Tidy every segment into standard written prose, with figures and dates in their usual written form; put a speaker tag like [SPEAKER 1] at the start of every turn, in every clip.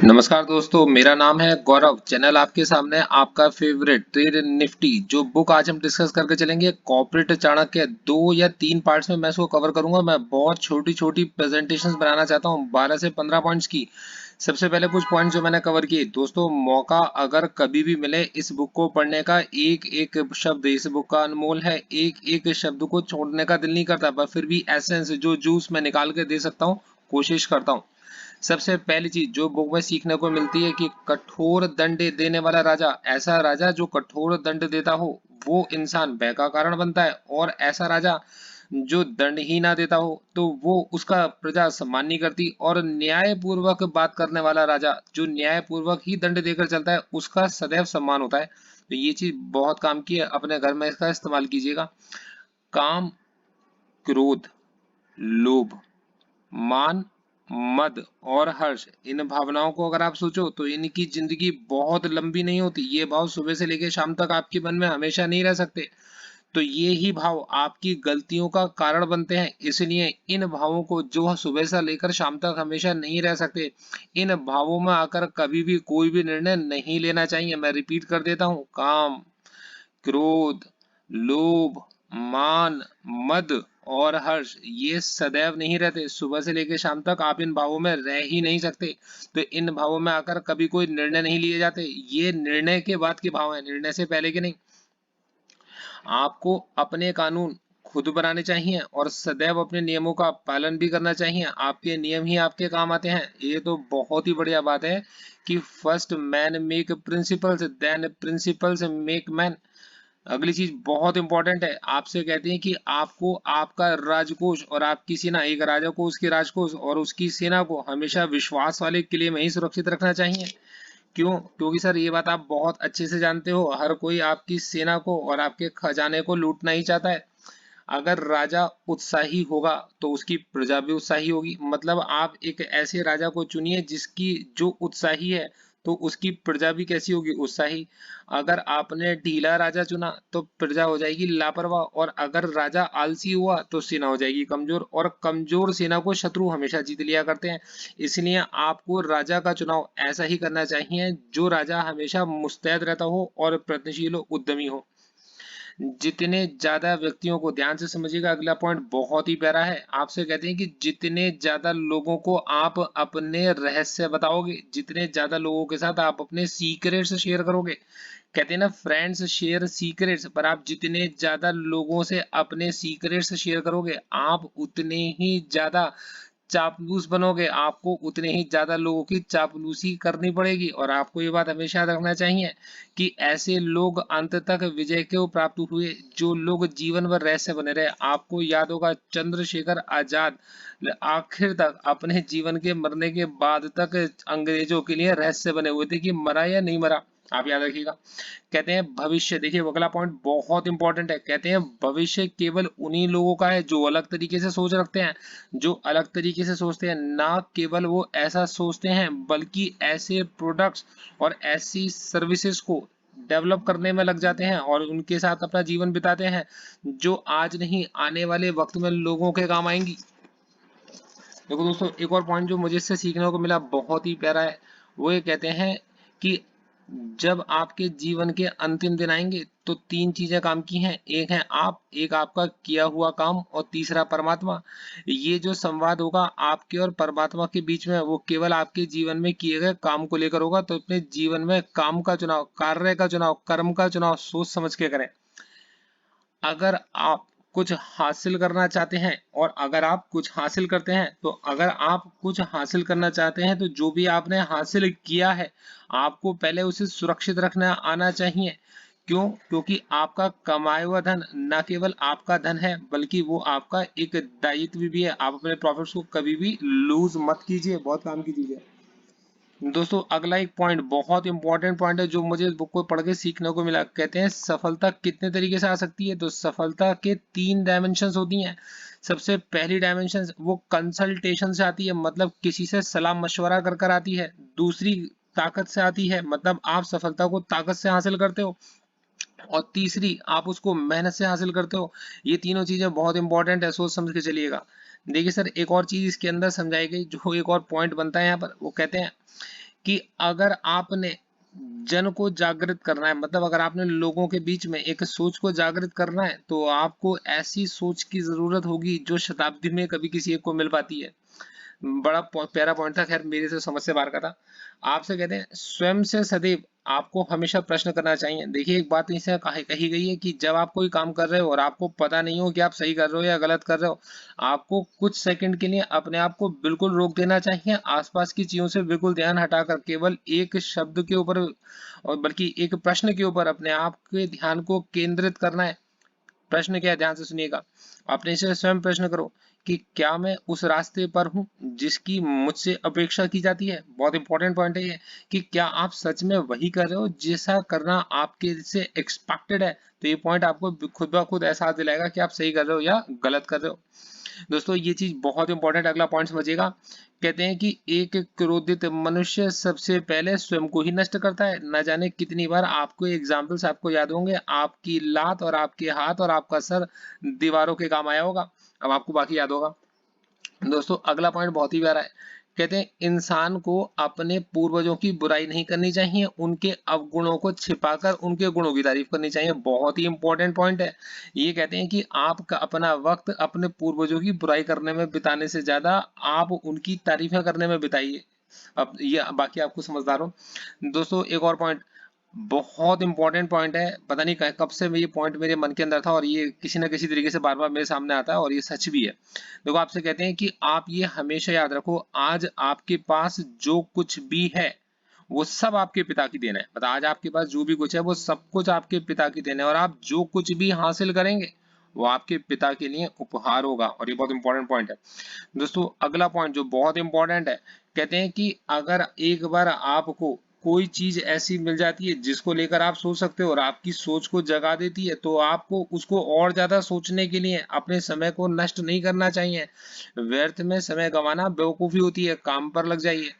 [SPEAKER 1] नमस्कार दोस्तों, मेरा नाम है गौरव। चैनल आपके सामने आपका फेवरेट ट्रेड निफ्टी जो बुक आज हम डिस्कस करके चलेंगे कॉर्पोरेट चाणक्य। 2 या 3 पार्ट्स में मैं इसको कवर करूंगा। मैं बहुत छोटी छोटी प्रेजेंटेशंस बनाना चाहता हूं, 12 से 15 पॉइंट्स की। सबसे पहले कुछ पॉइंट्स जो मैंने कवर किए। दोस्तों, मौका अगर कभी भी मिले इस बुक को पढ़ने का, एक एक शब्द इस बुक का अनमोल है। एक एक शब्द को छोड़ने का दिल नहीं करता, पर फिर भी एसेंस जो जूस मैं निकाल के दे सकता हूँ कोशिश करता हूँ। सबसे पहली चीज जो बुक में सीखने को मिलती है कि कठोर दंड देने वाला राजा, ऐसा राजा जो कठोर दंड देता हो वो इंसान भय का कारण बनता है, और ऐसा राजा जो दंड ही ना देता हो तो वो उसका प्रजा सम्मान नहीं करती। और न्याय पूर्वक बात करने वाला राजा जो न्याय पूर्वक ही दंड देकर चलता है उसका सदैव सम्मान होता है। तो ये चीज बहुत काम की है, अपने घर में इसका इस्तेमाल कीजिएगा। काम, क्रोध, लोभ, मान, मद और हर्ष, इन भावनाओं को अगर आप सोचो तो इनकी जिंदगी बहुत लंबी नहीं होती। ये भाव सुबह से लेकर शाम तक आपके मन में हमेशा नहीं रह सकते। तो ये ही भाव आपकी गलतियों का कारण बनते हैं। इसलिए इन भावों को जो सुबह से लेकर शाम तक हमेशा नहीं रह सकते, इन भावों में आकर कभी भी कोई भी निर्णय नहीं लेना चाहिए। मैं रिपीट कर देता हूँ, काम, क्रोध, लोभ, मान, मद और हर्ष, ये सदैव नहीं रहते। सुबह से लेकर शाम तक आप इन भावों में रह ही नहीं सकते। तो इन भावों में आकर कभी कोई निर्णय नहीं लिए जाते। ये निर्णय के बाद के भाव हैं, निर्णय से पहले के नहीं। आपको अपने कानून खुद बनाने चाहिए और सदैव अपने नियमों का पालन भी करना चाहिए। आपके नियम ही आपके काम आते हैं। ये तो बहुत ही बढ़िया बात है कि first man make principles, then principles make man. अगली चीज बहुत इंपॉर्टेंट है, आपसे कहते हैं कि आपको आपका राजकोष और आपकी सेना, एक राजा को उसके राजकोष और उसकी सेना को हमेशा विश्वास वाले किले में ही सुरक्षित रखना चाहिए। क्यों? क्योंकि सर ये बात आप बहुत अच्छे से जानते हो, हर कोई आपकी सेना को और आपके खजाने को लूटना ही चाहता है। अगर राजा उत्साही होगा तो उसकी प्रजा भी उत्साही होगी। मतलब आप एक ऐसे राजा को चुनिए जिसकी जो उत्साही है, तो उसकी प्रजा भी कैसी होगी? उत्साही। अगर आपने ढीला राजा चुना तो प्रजा हो जाएगी लापरवाह, और अगर राजा आलसी हुआ तो सेना हो जाएगी कमजोर, और कमजोर सेना को शत्रु हमेशा जीत लिया करते हैं। इसलिए आपको राजा का चुनाव ऐसा ही करना चाहिए जो राजा हमेशा मुस्तैद रहता हो और प्रयत्नशील हो, उद्यमी हो। जितने ज्यादा व्यक्तियों को, ध्यान से समझिएगा, अगला पॉइंट बहुत ही प्यारा है। आपसे कहते हैं कि जितने ज्यादा लोगों को आप अपने रहस्य बताओगे, जितने ज्यादा लोगों के साथ आप अपने सीक्रेट्स शेयर करोगे, कहते हैं ना फ्रेंड्स शेयर सीक्रेट्स, पर आप जितने ज्यादा लोगों से अपने सीक्रेट्स शेयर करोगे आप उतने ही ज्यादा चापलूस बनोगे। आपको उतने ही ज्यादा लोगों की चापलूसी करनी पड़ेगी। और आपको ये बात हमेशा याद रखना चाहिए कि ऐसे लोग अंत तक विजय क्यों प्राप्त हुए, जो लोग जीवन भर रहस्य बने रहे। आपको याद होगा चंद्रशेखर आजाद आखिर तक, अपने जीवन के मरने के बाद तक अंग्रेजों के लिए रहस्य बने हुए थे कि मरा या नहीं मरा। आप याद रखिएगा। कहते हैं भविष्य, देखिए अगला पॉइंट बहुत इंपॉर्टेंट है। कहते हैं भविष्य केवल उन्हीं लोगों का है जो अलग तरीके से सोच रखते हैं, जो अलग तरीके से सोचते हैं। ना केवल वो ऐसा सोचते हैं बल्कि ऐसे प्रोडक्ट्स और ऐसी सर्विसेज को डेवलप करने में लग जाते हैं और उनके साथ अपना जीवन बिताते हैं जो आज नहीं आने वाले वक्त में लोगों के काम आएंगी। देखो दोस्तों, एक और पॉइंट जो मुझे इससे सीखने को मिला बहुत ही प्यारा है। वो ये कहते हैं कि जब आपके जीवन के अंतिम दिन आएंगे तो 3 चीजें काम की हैं। एक है आप, एक आपका किया हुआ काम, और तीसरा परमात्मा। ये जो संवाद होगा आपके और परमात्मा के बीच में, वो केवल आपके जीवन में किए गए काम को लेकर होगा। तो अपने जीवन में काम का चुनाव, कार्य का चुनाव, कर्म का चुनाव सोच समझ के करें। अगर आप कुछ हासिल करना चाहते हैं, और अगर आप कुछ हासिल करते हैं, तो अगर आप कुछ हासिल करना चाहते हैं तो जो भी आपने हासिल किया है आपको पहले उसे सुरक्षित रखना आना चाहिए। क्यों? क्योंकि आपका कमाया हुआ धन न केवल आपका धन है बल्कि वो आपका एक दायित्व भी है। आप अपने प्रॉफिट्स को कभी भी लूज मत कीजिए, बहुत काम की चीज है। दोस्तों, अगला एक पॉइंट बहुत इंपॉर्टेंट पॉइंट है जो मुझे इस बुक को पढ़ के सीखने को मिला। कहते हैं सफलता कितने तरीके से आ सकती है, तो सफलता के 3 डायमेंशंस होती हैं। सबसे पहली डायमेंशन वो कंसल्टेशन से आती है, मतलब किसी से सलाह मशवरा कर कर आती है। दूसरी ताकत से आती है, मतलब आप सफलता को ताकत से हासिल करते हो। और तीसरी आप उसको मेहनत से हासिल करते हो। ये तीनों चीजें बहुत इंपॉर्टेंट है, सोच समझ के चलिएगा। देखिए सर, एक और चीज इसके अंदर समझाई गई, जो एक और पॉइंट बनता है यहाँ पर। वो कहते हैं कि अगर आपने जन को जागृत करना है, मतलब अगर आपने लोगों के बीच में एक सोच को जागृत करना है, तो आपको ऐसी सोच की जरूरत होगी जो शताब्दी में कभी किसी एक को मिल पाती है। बड़ा प्यारा पॉइंट था, खैर मेरे से समझ से बाहर का था। आपसे कहते हैं स्वयं से सदैव आपको हमेशा प्रश्न करना चाहिए। देखिए एक बात इसे कही गई है कि जब आप कोई काम कर रहे हो और आपको पता नहीं हो कि आप सही कर रहे हो या गलत कर रहे हो, आपको कुछ सेकंड के लिए अपने आप को बिल्कुल रोक देना चाहिए, आसपास की चीजों से बिल्कुल ध्यान हटाकर केवल एक शब्द के ऊपर और बल्कि एक प्रश्न के ऊपर अपने आप के ध्यान को केंद्रित करना है। प्रश्न क्या है, ध्यान से सुनिएगा। अपने से स्वयं प्रश्न करो कि क्या मैं उस रास्ते पर हूं जिसकी मुझसे अपेक्षा की जाती है। बहुत इंपॉर्टेंट पॉइंट है ये कि क्या आप सच में वही कर रहे हो जैसा करना आपके से एक्सपेक्टेड है। तो ये पॉइंट आपको खुद ब खुद एहसास दिलाएगा कि आप सही कर रहे हो या गलत कर रहे हो। दोस्तों ये चीज बहुत इंपॉर्टेंट, अगला पॉइंट समझिएगा। कहते हैं कि एक क्रोधित मनुष्य सबसे पहले स्वयं को ही नष्ट करता है। न जाने कितनी बार आपको एग्जाम्पल्स आपको याद होंगे, आपकी लात और आपके हाथ और आपका सर दीवारों के काम आया होगा। अब आपको बाकी याद होगा। दोस्तों अगला पॉइंट बहुत ही प्यारा है। कहते हैं इंसान को अपने पूर्वजों की बुराई नहीं करनी चाहिए, उनके अवगुणों को छिपाकर उनके गुणों की तारीफ करनी चाहिए। बहुत ही इंपॉर्टेंट पॉइंट है। ये कहते हैं कि आपका अपना वक्त अपने पूर्वजों की बुराई करने में बिताने से ज्यादा आप उनकी तारीफें करने में बिताइए। अब ये बाकी आपको समझदार हो। दोस्तों एक और पॉइंट, बहुत इंपॉर्टेंट पॉइंट है, पता नहीं कब से ये पॉइंट मेरे मन के अंदर था और ये किसी ना किसी तरीके से बार बार मेरे सामने आता है और ये सच भी है। देखो आपसे कहते हैं कि आप ये हमेशा याद रखो, आज आपके पास जो कुछ भी है वो सब आपके पिता की देन है। मतलब आज आपके पास जो भी कुछ है वो सब कुछ आपके पिता की देन है, और आप जो कुछ भी हासिल करेंगे वो आपके पिता के लिए उपहार होगा। और ये बहुत इंपॉर्टेंट पॉइंट है। दोस्तों अगला पॉइंट जो बहुत इंपॉर्टेंट है, कहते हैं कि अगर एक बार आपको कोई चीज ऐसी मिल जाती है जिसको लेकर आप सोच सकते हो और आपकी सोच को जगा देती है, तो आपको उसको और ज्यादा सोचने के लिए अपने समय को नष्ट नहीं करना चाहिए। व्यर्थ में समय गंवाना बेवकूफी होती है, काम पर लग जाइए।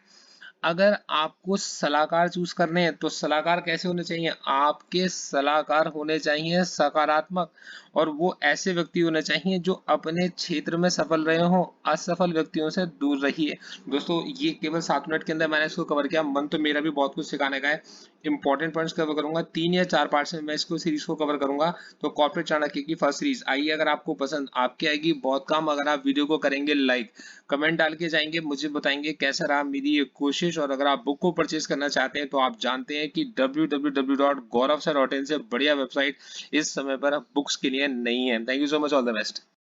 [SPEAKER 1] अगर आपको सलाहकार चूज करने हैं तो सलाहकार कैसे होने चाहिए, आपके सलाहकार होने चाहिए सकारात्मक, और वो ऐसे व्यक्ति होने चाहिए जो अपने क्षेत्र में सफल रहे हो, असफल व्यक्तियों से दूर रहिए। दोस्तों ये केवल 7 मिनट के अंदर मैंने इसको कवर किया, मन तो मेरा भी बहुत कुछ सिखाने का है। इंपॉर्टेंट पॉइंट्स कवर करूंगा, 3 या 4 पार्ट्स में मैं इसको सीरीज को कवर करूंगा। तो कॉर्पोरेट चाणक्य की फर्स्ट सीरीज आइए, अगर आपको पसंद आपकी आएगी बहुत काम, अगर आप वीडियो को करेंगे लाइक, कमेंट डाल के जाएंगे, मुझे बताएंगे कैसा रहा मेरी ये कोशिश। और अगर आप बुक को परचेज करना चाहते हैं तो आप जानते हैं कि www.gauravsir.in से बढ़िया वेबसाइट इस समय पर बुक्स के लिए नहीं है। Thank you so much, all the best.